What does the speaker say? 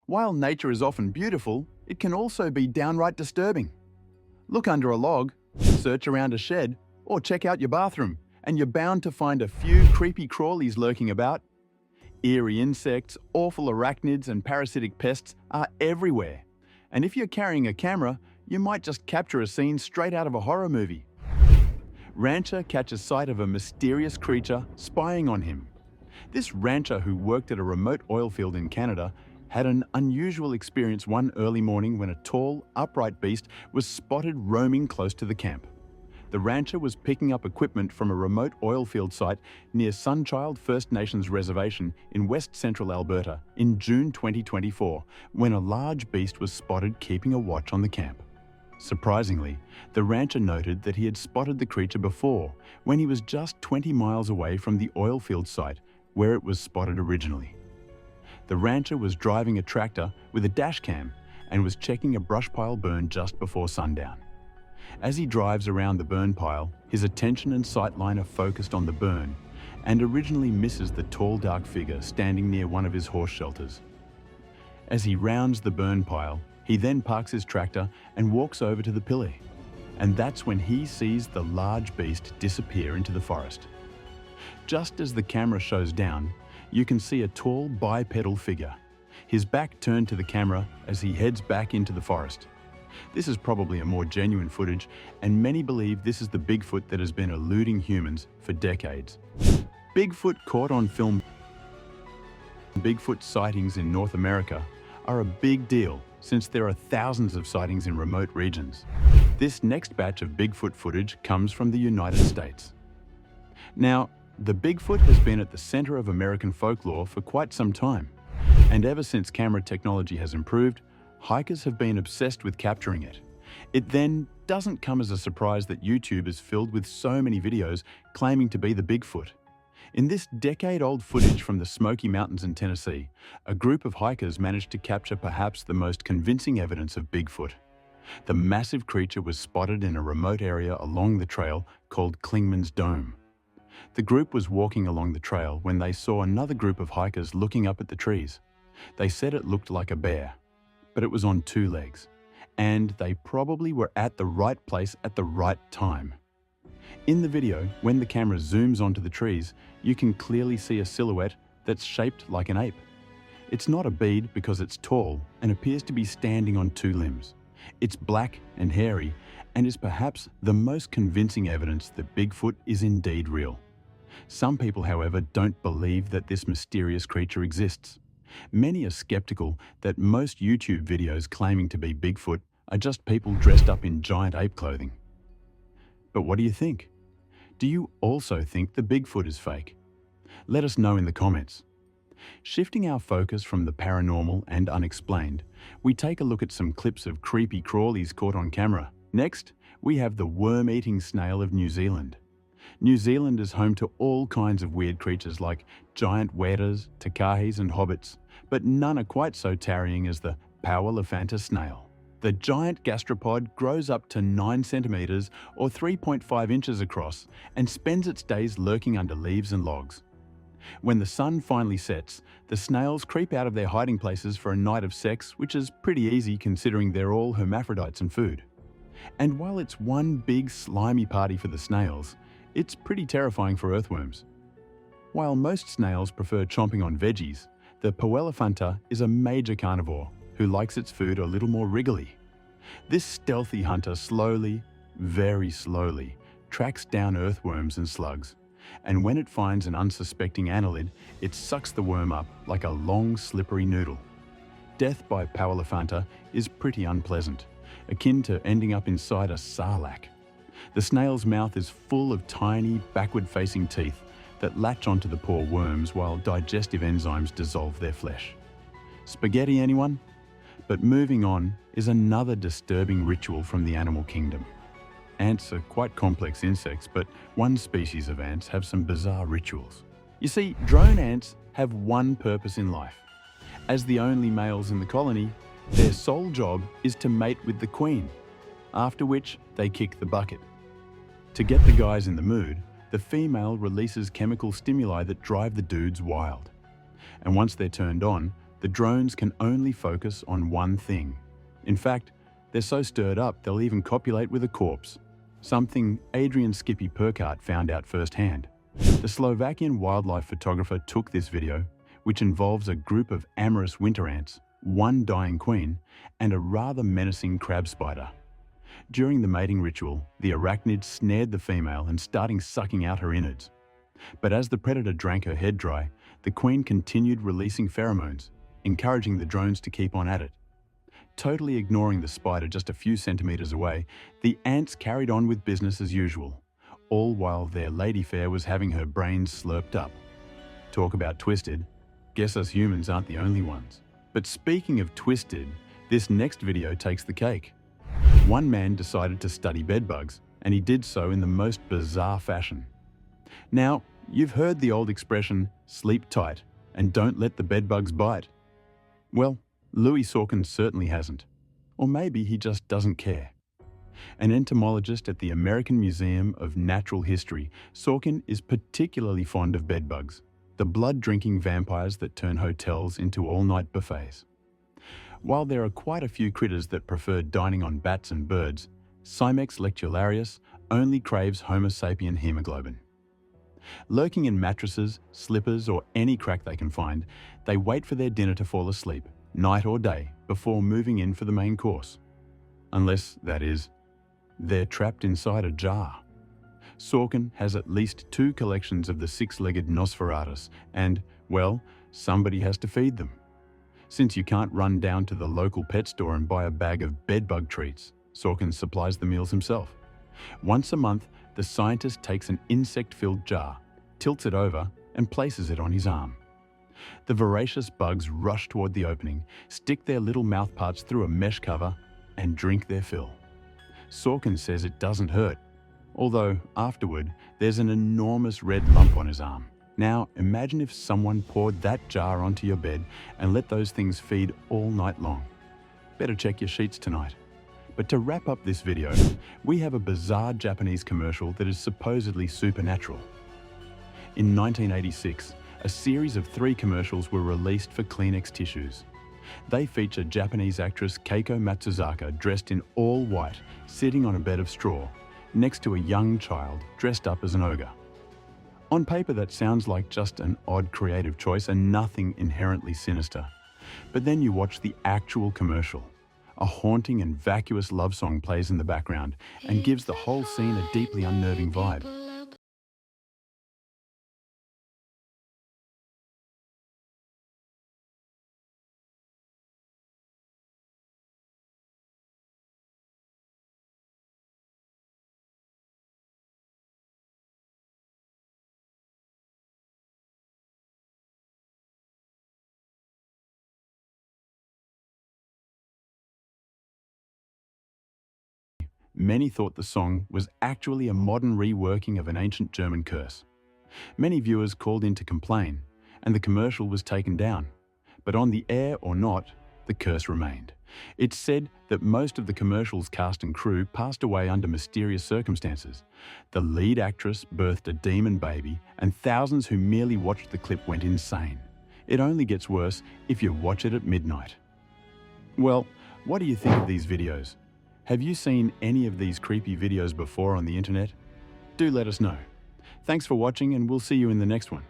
While nature is often beautiful, it can also be downright disturbing. Look under a log, search around a shed, or check out your bathroom, and you're bound to find a few creepy crawlies lurking about. Eerie insects, awful arachnids, and parasitic pests are everywhere. And if you're carrying a camera, you might just capture a scene straight out of a horror movie. Rancher catches sight of a mysterious creature spying on him. This rancher, who worked at a remote oil field in Canada, had an unusual experience one early morning when a tall, upright beast was spotted roaming close to the camp. The rancher was picking up equipment from a remote oil field site near Sunchild First Nations Reservation in west central Alberta in June 2024, when a large beast was spotted keeping a watch on the camp. Surprisingly, the rancher noted that he had spotted the creature before, when he was just 20 miles away from the oil field site where it was spotted originally. The rancher was driving a tractor with a dash cam and was checking a brush pile burn just before sundown. As he drives around the burn pile, his attention and sightline are focused on the burn, and originally misses the tall, dark figure standing near one of his horse shelters. As he rounds the burn pile, he then parks his tractor and walks over to the pillar, and that's when he sees the large beast disappear into the forest. Just as the camera shows down, you can see a tall, bipedal figure, his back turned to the camera as he heads back into the forest. This is probably a more genuine footage, and many believe this is the Bigfoot that has been eluding humans for decades. Bigfoot caught on film. Bigfoot sightings in North America are a big deal since there are thousands of sightings in remote regions. This next batch of Bigfoot footage comes from the United States. Now, the Bigfoot has been at the center of American folklore for quite some time, and ever since camera technology has improved, hikers have been obsessed with capturing it. It then doesn't come as a surprise that YouTube is filled with so many videos claiming to be the Bigfoot. In this decade-old footage from the Smoky Mountains in Tennessee, a group of hikers managed to capture perhaps the most convincing evidence of Bigfoot. The massive creature was spotted in a remote area along the trail called Clingman's Dome. The group was walking along the trail when they saw another group of hikers looking up at the trees. They said it looked like a bear, but it was on two legs, and they probably were at the right place at the right time. In the video, when the camera zooms onto the trees, you can clearly see a silhouette that's shaped like an ape. It's not a bead because it's tall and appears to be standing on two limbs. It's black and hairy, and is perhaps the most convincing evidence that Bigfoot is indeed real. Some people, however, don't believe that this mysterious creature exists. Many are skeptical that most YouTube videos claiming to be Bigfoot are just people dressed up in giant ape clothing. But what do you think? Do you also think the Bigfoot is fake? Let us know in the comments. Shifting our focus from the paranormal and unexplained, we take a look at some clips of creepy crawlies caught on camera. Next, we have the worm-eating snail of New Zealand. New Zealand is home to all kinds of weird creatures like giant weras, takahis and hobbits, but none are quite so tarrying as the Pauwelafanta snail. The giant gastropod grows up to 9 centimeters or 3.5 inches across and spends its days lurking under leaves and logs. When the sun finally sets, the snails creep out of their hiding places for a night of sex, which is pretty easy considering they're all hermaphrodites and food. And while it's one big slimy party for the snails, it's pretty terrifying for earthworms. While most snails prefer chomping on veggies, the Pauwelafanta is a major carnivore who likes its food a little more wriggly. This stealthy hunter slowly, very slowly, tracks down earthworms and slugs, and when it finds an unsuspecting annelid, it sucks the worm up like a long, slippery noodle. Death by Pauwelafanta is pretty unpleasant, akin to ending up inside a sarlacc. The snail's mouth is full of tiny, backward-facing teeth that latch onto the poor worms while digestive enzymes dissolve their flesh. Spaghetti, anyone? But moving on is another disturbing ritual from the animal kingdom. Ants are quite complex insects, but one species of ants have some bizarre rituals. You see, drone ants have one purpose in life. As the only males in the colony, their sole job is to mate with the queen, after which they kick the bucket. To get the guys in the mood, the female releases chemical stimuli that drive the dudes wild. And once they're turned on, The drones can only focus on one thing. In fact, they're so stirred up they'll even copulate with a corpse, something Adrian Skippy Perkart found out firsthand. The Slovakian wildlife photographer took this video, which involves a group of amorous winter ants, one dying queen, and a rather menacing crab spider. During the mating ritual, the arachnid snared the female and started sucking out her innards. But as the predator drank her head dry, the queen continued releasing pheromones, encouraging the drones to keep on at it. Totally ignoring the spider just a few centimeters away, the ants carried on with business as usual, all while their lady fair was having her brains slurped up. Talk about twisted. Guess us humans aren't the only ones. But speaking of twisted, this next video takes the cake. One man decided to study bedbugs, and he did so in the most bizarre fashion. Now, you've heard the old expression, sleep tight, and don't let the bedbugs bite. Well, Louis Sorkin certainly hasn't. Or maybe he just doesn't care. An entomologist at the American Museum of Natural History, Sorkin is particularly fond of bedbugs, the blood-drinking vampires that turn hotels into all-night buffets. While there are quite a few critters that prefer dining on bats and birds, Cymex lectularius only craves Homo sapien hemoglobin. Lurking in mattresses, slippers, or any crack they can find, they wait for their dinner to fall asleep, night or day, before moving in for the main course. Unless, that is, they're trapped inside a jar. Sorkin has at least 2 collections of the 6-legged Nosferatus, and, well, somebody has to feed them. Since you can't run down to the local pet store and buy a bag of bedbug treats, Sorkin supplies the meals himself. Once a month, the scientist takes an insect-filled jar, tilts it over, and places it on his arm. The voracious bugs rush toward the opening, stick their little mouthparts through a mesh cover, and drink their fill. Sorkin says it doesn't hurt, although afterward, there's an enormous red lump on his arm. Now, imagine if someone poured that jar onto your bed and let those things feed all night long. Better check your sheets tonight. But to wrap up this video, we have a bizarre Japanese commercial that is supposedly supernatural. In 1986, a series of 3 commercials were released for Kleenex tissues. They feature Japanese actress Keiko Matsuzaka dressed in all white, sitting on a bed of straw, next to a young child dressed up as an ogre. On paper, that sounds like just an odd creative choice and nothing inherently sinister. But then you watch the actual commercial. A haunting and vacuous love song plays in the background and gives the whole scene a deeply unnerving vibe. Many thought the song was actually a modern reworking of an ancient German curse. Many viewers called in to complain, and the commercial was taken down. But on the air or not, the curse remained. It's said that most of the commercial's cast and crew passed away under mysterious circumstances. The lead actress birthed a demon baby, and thousands who merely watched the clip went insane. It only gets worse if you watch it at midnight. Well, what do you think of these videos? Have you seen any of these creepy videos before on the internet? Do let us know. Thanks for watching, and we'll see you in the next one.